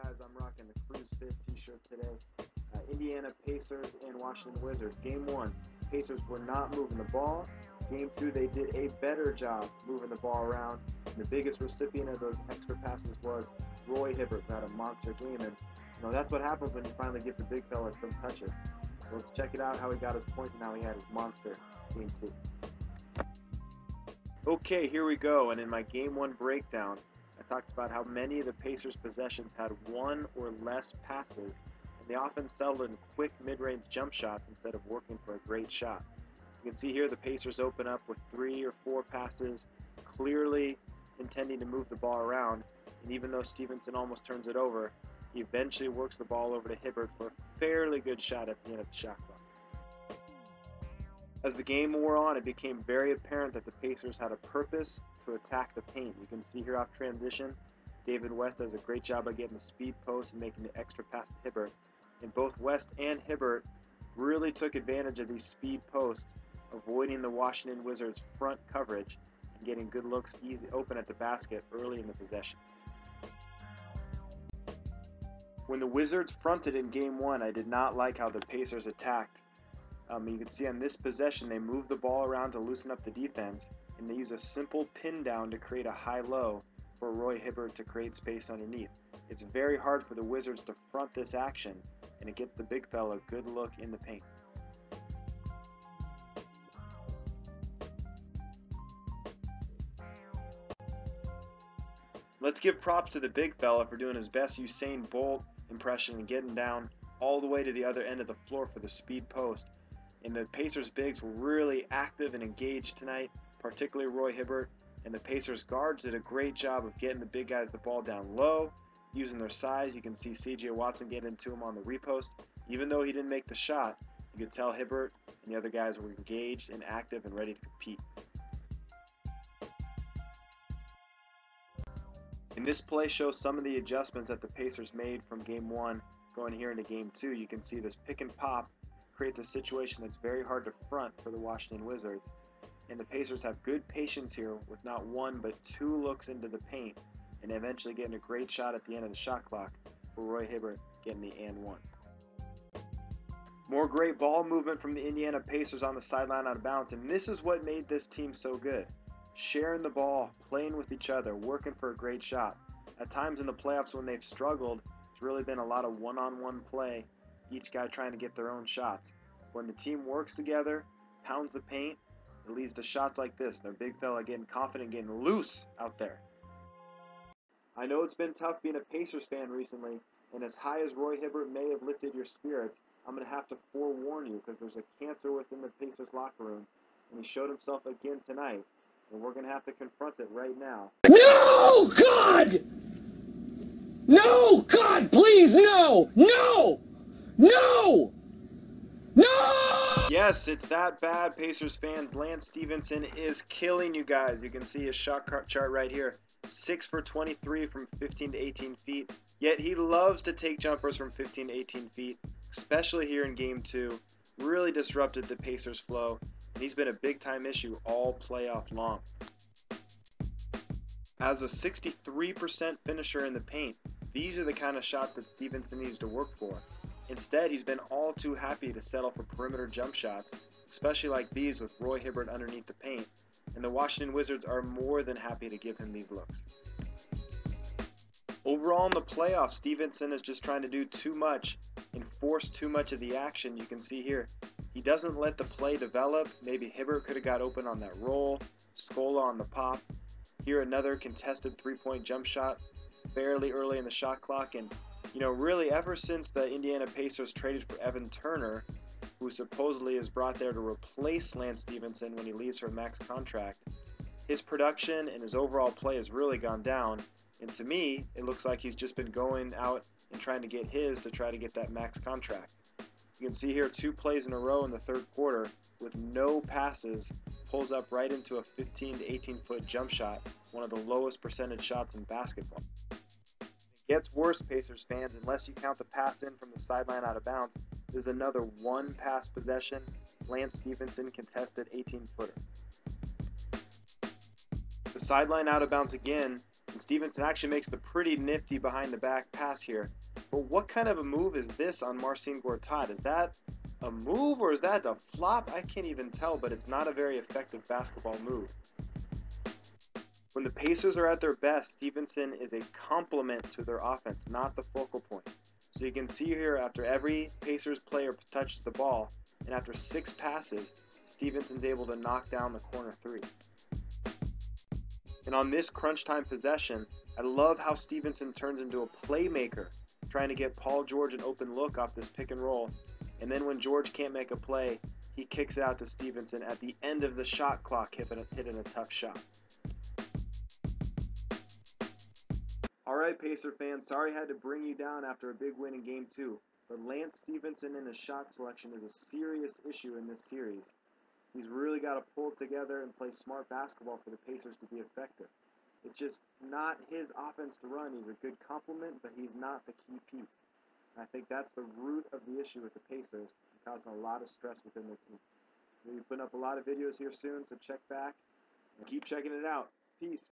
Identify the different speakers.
Speaker 1: guys? I'm rocking the Cruise Fit t-shirt today. Indiana Pacers and Washington Wizards. Game 1, Pacers were not moving the ball. Game 2, they did a better job moving the ball around. And the biggest recipient of those extra passes was Roy Hibbert, who had a monster game. And that's what happens when you finally give the big fella some touches. So let's check it out, how he got his points and how he had his monster Game 2. Okay, here we go. And in my Game 1 breakdown, I talked about how many of the Pacers' possessions had one or less passes, and they often settled in quick mid-range jump shots instead of working for a great shot. You can see here the Pacers open up with 3 or 4 passes, clearly intending to move the ball around, and even though Stephenson almost turns it over, he eventually works the ball over to Hibbert for a fairly good shot at the end of the shot clock. As the game wore on, it became very apparent that the Pacers had a purpose to attack the paint. You can see here off transition, David West does a great job of getting the speed post and making the extra pass to Hibbert. And both West and Hibbert really took advantage of these speed posts, avoiding the Washington Wizards' front coverage and getting good looks easy open at the basket early in the possession. When the Wizards fronted in Game 1, I did not like how the Pacers attacked. You can see on this possession, they move the ball around to loosen up the defense, and they use a simple pin down to create a high-low for Roy Hibbert to create space underneath. It's very hard for the Wizards to front this action, and it gets the big fella a good look in the paint. Let's give props to the big fella for doing his best Usain Bolt impression and getting down all the way to the other end of the floor for the speed post. And the Pacers bigs were really active and engaged tonight, particularly Roy Hibbert, and the Pacers guards did a great job of getting the big guys the ball down low, using their size. You can see C.J. Watson get into him on the repost. Even though he didn't make the shot, you could tell Hibbert and the other guys were engaged and active and ready to compete. And this play shows some of the adjustments that the Pacers made from Game 1 going here into Game 2. You can see this pick and pop creates a situation that's very hard to front for the Washington Wizards. And the Pacers have good patience here with not one but 2 looks into the paint and eventually getting a great shot at the end of the shot clock for Roy Hibbert getting the and one. More great ball movement from the Indiana Pacers on the sideline out of bounds, and this is what made this team so good. Sharing the ball, playing with each other, working for a great shot. At times in the playoffs when they've struggled, it's really been a lot of one-on-one play, each guy trying to get their own shots. When the team works together, pounds the paint, it leads to shots like this. Their big fella getting confident, getting loose out there. I know it's been tough being a Pacers fan recently, and as high as Roy Hibbert may have lifted your spirits, I'm going to have to forewarn you because there's a cancer within the Pacers locker room, and he showed himself again tonight, and we're going to have to confront it right now.
Speaker 2: No, God! No, God, please, no! No! No! No!
Speaker 1: Yes, it's that bad, Pacers fans. Lance Stephenson is killing you guys. You can see his shot chart right here. 6 for 23 from 15 to 18 feet. Yet he loves to take jumpers from 15 to 18 feet, especially here in Game 2. Really disrupted the Pacers' flow, and he's been a big-time issue all playoff long. As a 63% finisher in the paint, these are the kind of shots that Stephenson needs to work for. Instead, he's been all too happy to settle for perimeter jump shots, especially like these with Roy Hibbert underneath the paint, and the Washington Wizards are more than happy to give him these looks. Overall in the playoffs, Stephenson is just trying to do too much and force too much of the action. You can see here, he doesn't let the play develop. Maybe Hibbert could have got open on that roll, Scola on the pop. Here another contested three-point jump shot fairly early in the shot clock, and really ever since the Indiana Pacers traded for Evan Turner, who supposedly is brought there to replace Lance Stephenson when he leaves for a max contract, his production and his overall play has really gone down, and to me, it looks like he's just been going out and trying to get his to try to get that max contract. You can see here 2 plays in a row in the third quarter with no passes, pulls up right into a 15 to 18 foot jump shot, one of the lowest percentage shots in basketball. It gets worse, Pacers fans, unless you count the pass in from the sideline out of bounds. There's another 1 pass possession, Lance Stephenson contested 18-footer. The sideline out of bounds again, And Stephenson actually makes the pretty nifty behind the back pass here. But what kind of a move is this on Marcin Gortat? Is that a move or is that a flop? I can't even tell, but it's not a very effective basketball move. When the Pacers are at their best, Stephenson is a complement to their offense, not the focal point. So you can see here, after every Pacers player touches the ball, and after 6 passes, Stephenson's able to knock down the corner 3. And on this crunch time possession, I love how Stephenson turns into a playmaker, trying to get Paul George an open look off this pick and roll. And then when George can't make a play, he kicks out to Stephenson at the end of the shot clock, hitting a tough shot. Alright, Pacer fans, sorry I had to bring you down after a big win in Game 2, but Lance Stephenson in his shot selection is a serious issue in this series. He's really got to pull together and play smart basketball for the Pacers to be effective. It's just not his offense to run. He's a good complement, but he's not the key piece. And I think that's the root of the issue with the Pacers, causing a lot of stress within the team. We'll be putting up a lot of videos here soon, so check back and keep checking it out. Peace.